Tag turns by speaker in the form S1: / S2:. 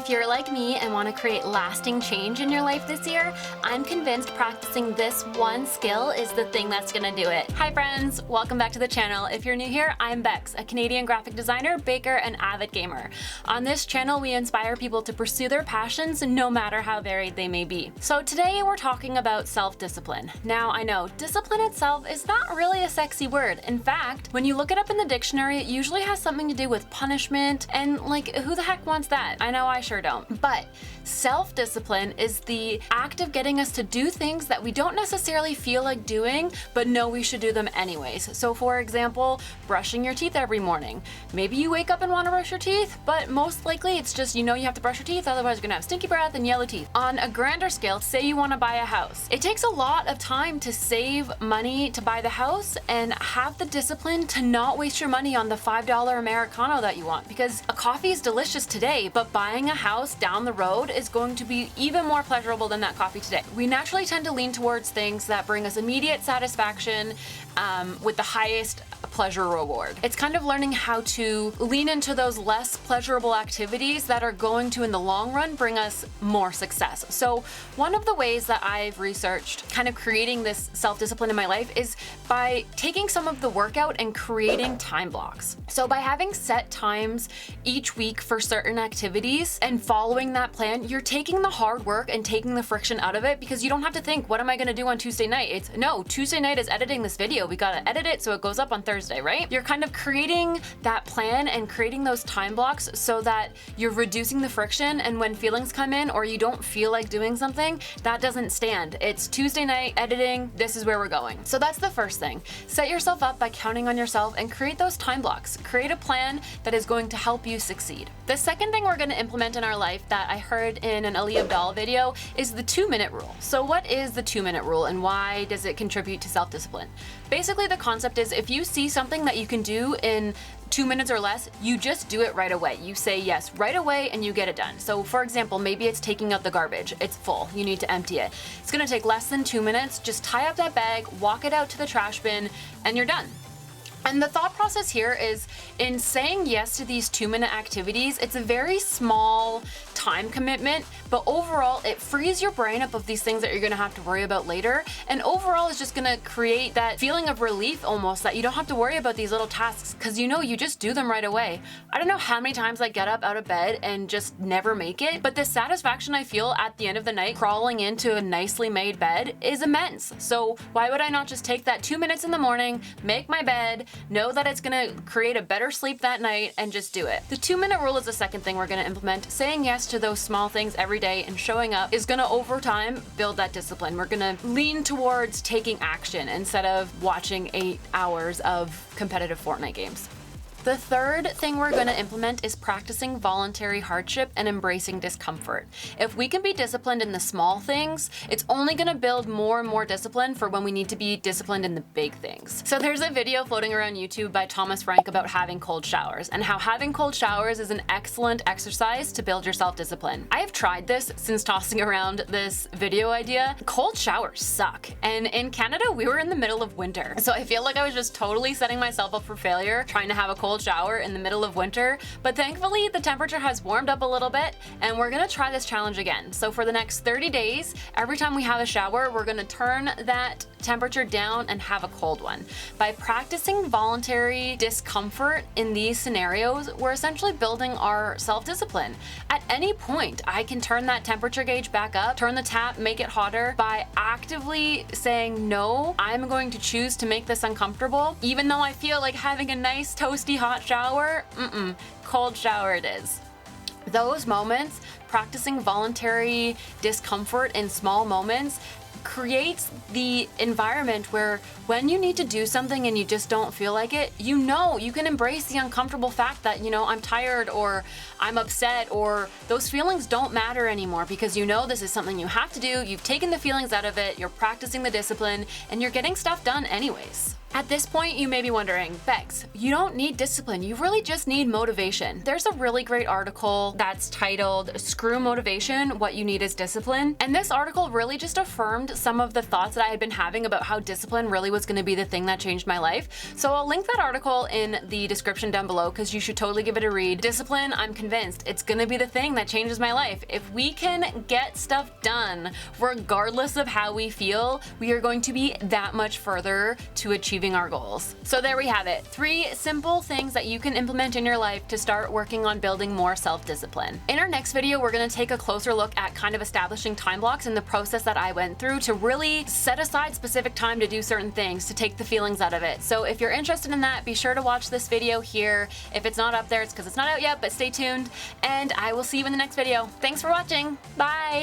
S1: If you're like me and want to create lasting change in your life this year, I'm convinced practicing this one skill is the thing that's gonna do it. Hi friends, welcome back to the channel. If you're new here, I'm Bex, a Canadian graphic designer, baker, and avid gamer. On this channel, we inspire people to pursue their passions no matter how varied they may be. So today we're talking about self-discipline. Now I know, discipline itself is not really a sexy word. In fact, when you look it up in the dictionary, it usually has something to do with punishment, and like, who the heck wants that? I know I sure don't. But self-discipline is the act of getting us to do things that we don't necessarily feel like doing, but know we should do them anyways. So for example, brushing your teeth every morning. Maybe you wake up and want to brush your teeth, but most likely it's just you know you have to brush your teeth, otherwise you're gonna have stinky breath and yellow teeth. On a grander scale, say you want to buy a house. It takes a lot of time to save money to buy the house and have the discipline to not waste your money on the $5 Americano that you want, because a coffee is delicious today, but buying a house down the road is going to be even more pleasurable than that coffee today. We naturally tend to lean towards things that bring us immediate satisfaction with the highest pleasure reward. It's kind of learning how to lean into those less pleasurable activities that are going to, in the long run, bring us more success. So one of the ways that I've researched kind of creating this self-discipline in my life is by taking some of the workout and creating time blocks. So by having set times each week for certain activities and following that plan, you're taking the hard work and taking the friction out of it, because you don't have to think, what am I gonna do on Tuesday night? It's no, Tuesday night is editing this video. We gotta edit it so it goes up on Thursday, right? You're kind of creating that plan and creating those time blocks so that you're reducing the friction, and when feelings come in or you don't feel like doing something, that doesn't stand. It's Tuesday night editing, this is where we're going. So that's the first thing. Set yourself up by counting on yourself and create those time blocks. Create a plan that is going to help you succeed. The second thing we're gonna implement in our life that I heard in an Ali Abdaal video is the 2-minute rule. So what is the 2-minute rule and why does it contribute to self-discipline? Basically, the concept is if you see something that you can do in 2 minutes or less, you just do it right away. You say yes right away and you get it done. So for example, maybe it's taking out the garbage. It's full, you need to empty it. It's gonna take less than 2 minutes. Just tie up that bag, walk it out to the trash bin, and you're done. And the thought process here is, in saying yes to these 2-minute activities, it's a very small time commitment, but overall it frees your brain up of these things that you're gonna have to worry about later. And overall it's just gonna create that feeling of relief almost, that you don't have to worry about these little tasks because you know you just do them right away. I don't know how many times I get up out of bed and just never make it, but the satisfaction I feel at the end of the night crawling into a nicely made bed is immense. So why would I not just take that 2 minutes in the morning, make my bed, know that it's gonna create a better sleep that night, and just do it. The 2-minute rule is the second thing we're gonna implement. Saying yes to those small things every day and showing up is gonna, over time, build that discipline. We're gonna lean towards taking action instead of watching 8 hours of competitive Fortnite games. The third thing we're gonna implement is practicing voluntary hardship and embracing discomfort. If we can be disciplined in the small things, it's only gonna build more and more discipline for when we need to be disciplined in the big things. So there's a video floating around YouTube by Thomas Frank about having cold showers and how having cold showers is an excellent exercise to build your self-discipline. I have tried this since tossing around this video idea. Cold showers suck. And in Canada, we were in the middle of winter. So I feel like I was just totally setting myself up for failure trying to have a cold shower in the middle of winter, but thankfully the temperature has warmed up a little bit and we're gonna try this challenge again. So for the next 30 days, every time we have a shower, we're gonna turn that temperature down and have a cold one. By practicing voluntary discomfort in these scenarios, we're essentially building our self-discipline. At any point, I can turn that temperature gauge back up, turn the tap, make it hotter by actively saying, no, I'm going to choose to make this uncomfortable, even though I feel like having a nice toasty hot shower, cold shower it is. Those moments, practicing voluntary discomfort in small moments, creates the environment where when you need to do something and you just don't feel like it, you know you can embrace the uncomfortable fact that, you know, I'm tired or I'm upset, or those feelings don't matter anymore, because you know this is something you have to do. You've taken the feelings out of it, you're practicing the discipline, and you're getting stuff done anyways. At this point, you may be wondering, Bex, you don't need discipline, you really just need motivation. There's a really great article that's titled, Screw Motivation, What You Need Is Discipline. And this article really just affirmed some of the thoughts that I had been having about how discipline really was gonna be the thing that changed my life. So I'll link that article in the description down below because you should totally give it a read. Discipline, I'm convinced, it's gonna be the thing that changes my life. If we can get stuff done, regardless of how we feel, we are going to be that much further to achieving our goals. So there we have it. 3 simple things that you can implement in your life to start working on building more self-discipline. In our next video, we're gonna take a closer look at kind of establishing time blocks and the process that I went through to really set aside specific time to do certain things, to take the feelings out of it. So if you're interested in that, be sure to watch this video here. If it's not up there, it's because it's not out yet, but stay tuned, and I will see you in the next video. Thanks for watching. Bye.